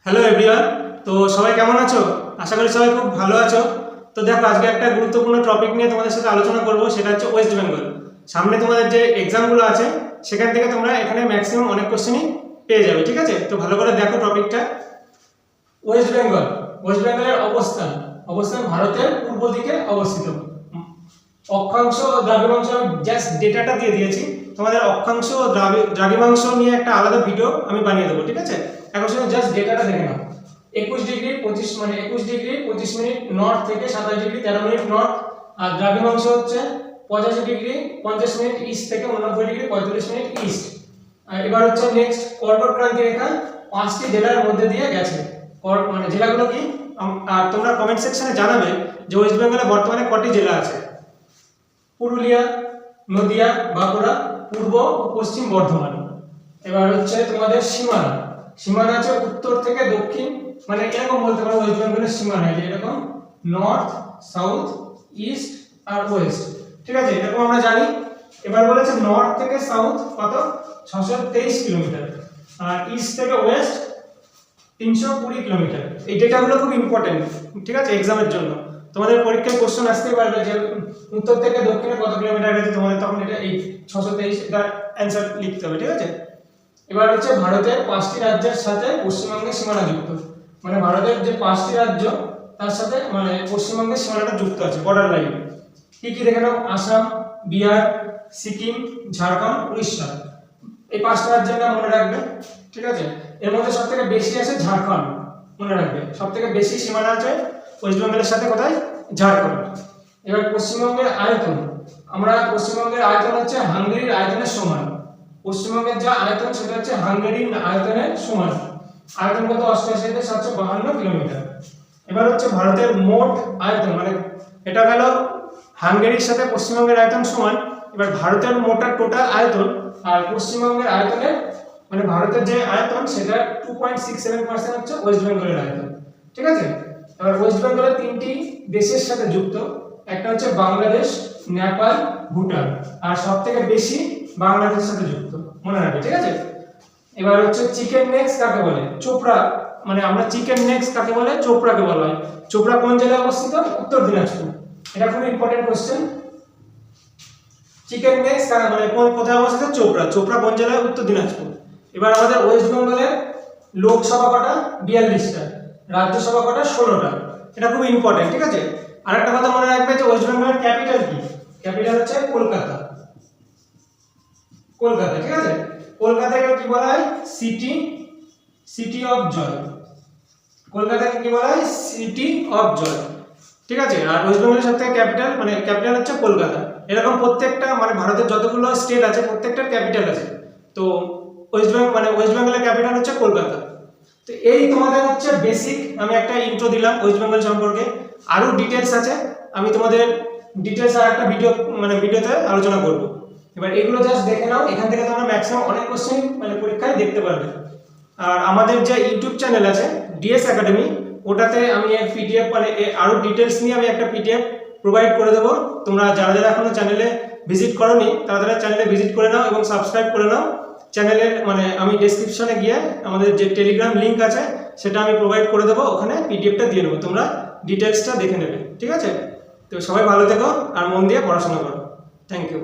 Hello everyone. তো সবাই কেমন আছো? আশা করি সবাই খুব ভালো আছো। তো দেখো, আজকে একটা গুরুত্বপূর্ণ টপিক নিয়ে তোমাদের সাথে আলোচনা করব, সেটা হচ্ছে ওয়েস্ট বেঙ্গল। সামনে তোমাদের যে এক্সামগুলো আছে সেখান থেকে তোমরা এখানে ম্যাক্সিমাম অনেক কোশ্চেনই পেয়ে যাবে, ঠিক আছে? তো ভালো করে দেখো টপিকটা। ওয়েস্ট বেঙ্গল, ওয়েস্ট বেঙ্গলের অবস্থান অবস্থান ভারতের পূর্ব দিকে অবস্থিত। অক্ষাংশ ও দ্রাঘিমাংশ আমি জাস্ট ডেটাটা দিয়ে দিয়েছি, তোমাদের অক্ষাংশ ও দ্রাঘিমাংশ নিয়ে একটা আলাদা ভিডিও আমি বানিয়ে দেবো, ঠিক আছে? এখন শুধু জাস্ট ডেটাটা দেখে নাও। 21 ডিগ্রি 25 মিনিট নর্থ থেকে 27 ডিগ্রি 13 মিনিট নর্থ। আর দ্রাঘিমাংশ হচ্ছে 85 ডিগ্রি 50 মিনিট ইস্ট থেকে 89 ডিগ্রি 45 মিনিট ইস্ট। আর এবার হচ্ছে নেক্সট কর্কট ক্রান্তি রেখা 5টি জেলার মধ্যে দিয়ে গেছে। মানে জেলাগুলো কি? আর তোমরা কমেন্ট সেকশনে জানাবে যে ওয়েস্ট বেঙ্গলে বর্তমানে কটি জেলা আছে। পুরুলিয়া, নদিয়া, বাঁকুড়া, পূর্ব ও পশ্চিম বর্ধমান। এবার হচ্ছে তোমাদের সীমানা। সীমানা আছে উত্তর থেকে দক্ষিণ, মানে এরকম বলতে পারো ওয়েস্ট বেঙ্গলের সীমানা যে এরকম নর্থ, সাউথ, ইস্ট আর ওয়েস্ট, ঠিক আছে? এরকম আমরা জানি। এবার বলেছে নর্থ থেকে সাউথ কত? 623 কিলোমিটার, আর ইস্ট থেকে ওয়েস্ট 320 কিলোমিটার। এই ডেটাগুলো খুব ইম্পর্টেন্ট, ঠিক আছে, এক্সামের জন্য। তোমাদের পরীক্ষায় কোশ্চেন আসতেই পারবে যে উত্তর থেকে দক্ষিণে কত কিলোমিটার গেছে, তোমাদের তখন এটা এই 623 এটা অ্যানসার লিখতে হবে, ঠিক আছে? এবার হচ্ছে ভারতের 5টি রাজ্যের সাথে পশ্চিমবঙ্গের সীমানা যুক্ত। মানে ভারতের যে 5টি রাজ্য তার সাথে মানে পশ্চিমবঙ্গের সীমানাটা যুক্ত আছে, বর্ডার লাইন। কি কি দেখে নাও? আসাম, বিহার, সিকিম, ঝাড়খণ্ড, উড়িষ্যা। এই 5টা রাজ্যের নাম মনে রাখবে, ঠিক আছে? এর মধ্যে সবথেকে বেশি আছে ঝাড়খণ্ড, মনে রাখবে। সবথেকে বেশি সীমানা আছে ওয়েস্ট বেঙ্গলের সাথে কোথায়? ঝাড়খণ্ড। এবার পশ্চিমবঙ্গের আয়তন, আমরা পশ্চিমবঙ্গের আয়তন হচ্ছে হাঙ্গেরির আয়তনের সমান। পশ্চিমবঙ্গের যা আয়তন সেটা হচ্ছে হাঙ্গেরির আয়তনের সমান। আয়তন কত? 88,752 কিলোমিটার। এবার হচ্ছে ভারতের মোট আয়তন, মানে এটা গেল হাঙ্গেরির সাথে পশ্চিমবঙ্গের আয়তন সমান। এবার ভারতের মোট টোটাল আয়তন আর পশ্চিমবঙ্গের আয়তনের মানে ভারতের যে আয়তন সেটা 2.67% হচ্ছে ওয়েস্ট বেঙ্গলের আয়তন, ঠিক আছে? এবার ওয়েস্ট বেঙ্গলের 3টি দেশের সাথে যুক্ত। একটা হচ্ছে বাংলাদেশ, নেপাল, ভুটান। আর সবথেকে বেশি বাংলাদেশের সাথে যুক্ত, মনে রাখবে, ঠিক আছে? এবার হচ্ছে চিকেন নেক্স কাকে বলে? চোপড়া। মানে আমরা চিকেন নেক্স কাকে বলে? চোপড়াকে বলা হয়। চোপড়া কোন জেলায় অবস্থিত? উত্তর দিনাজপুর। এটা খুব ইম্পর্টেন্ট কোশ্চেন। চিকেন নেক্স মানে কোথায় অবস্থিত? চোপড়া। চোপড়া কোন জেলায়? উত্তর দিনাজপুর। এবার আমাদের ওয়েস্ট বেঙ্গলের লোকসভা কটা? 42টা। রাজ্যসভা কটা? 16টা। এটা খুব ইম্পর্টেন্ট, ঠিক আছে? আরেকটা কথা মনে রাখবে যে ওয়েস্ট বেঙ্গলের ক্যাপিটাল কি? ক্যাপিটাল হচ্ছে কলকাতা। কলকাতা, ঠিক আছে? কলকাতাকে কি বলা হয়? City of joy. কলকাতাকে কি বলা হয়? সিটি অফ জয়, ঠিক আছে? আর ওয়েস্ট বেঙ্গলের সবথেকে ক্যাপিটাল মানে ক্যাপিটাল হচ্ছে কলকাতা। এরকম প্রত্যেকটা মানে ভারতের যতগুলো স্টেট আছে প্রত্যেকটার ক্যাপিটাল আছে। তো ওয়েস্ট বেঙ্গলের ক্যাপিটাল হচ্ছে কলকাতা। তো এই তোমাদের হচ্ছে বেসিক আমি একটা ইন্ট্রো দিলাম ওয়েস্ট বেঙ্গল সম্পর্কে। আরো ডিটেইলস আছে, আমি তোমাদের ডিটেইলস আর একটা ভিডিওতে আলোচনা করব। এবার এগুলো জাস্ট দেখে নাও, এখান থেকে তোমরা ম্যাক্সিমাম অনেক কোশ্চেন পরীক্ষায় দেখতে পারবে। আর আমাদের যে ইউটিউব চ্যানেল আছে ডিএস একাডেমি, ওটাতে আমি এক পিডিএফ আরো ডিটেইলস নিয়ে আমি একটা পিডিএফ প্রোভাইড করে দেবো। তোমরা যারা যারা এখনো চ্যানেলে ভিজিট করোনি তারা চ্যানেলে ভিজিট করে নাও এবং সাবস্ক্রাইব করে নাও। চ্যানেলের আমি ডেসক্রিপশনে গিয়ে আমাদের যে টেলিগ্রাম লিংক আছে সেটা আমি প্রোভাইড করে দেবো, ওখানে পিডিএফটা দিয়ে দেবো, তোমরা ডিটেইলসটা দেখে নেবে, ঠিক আছে? তো সবাই ভালো থেকো আর মন দিয়ে পড়াশোনা করো। Thank you.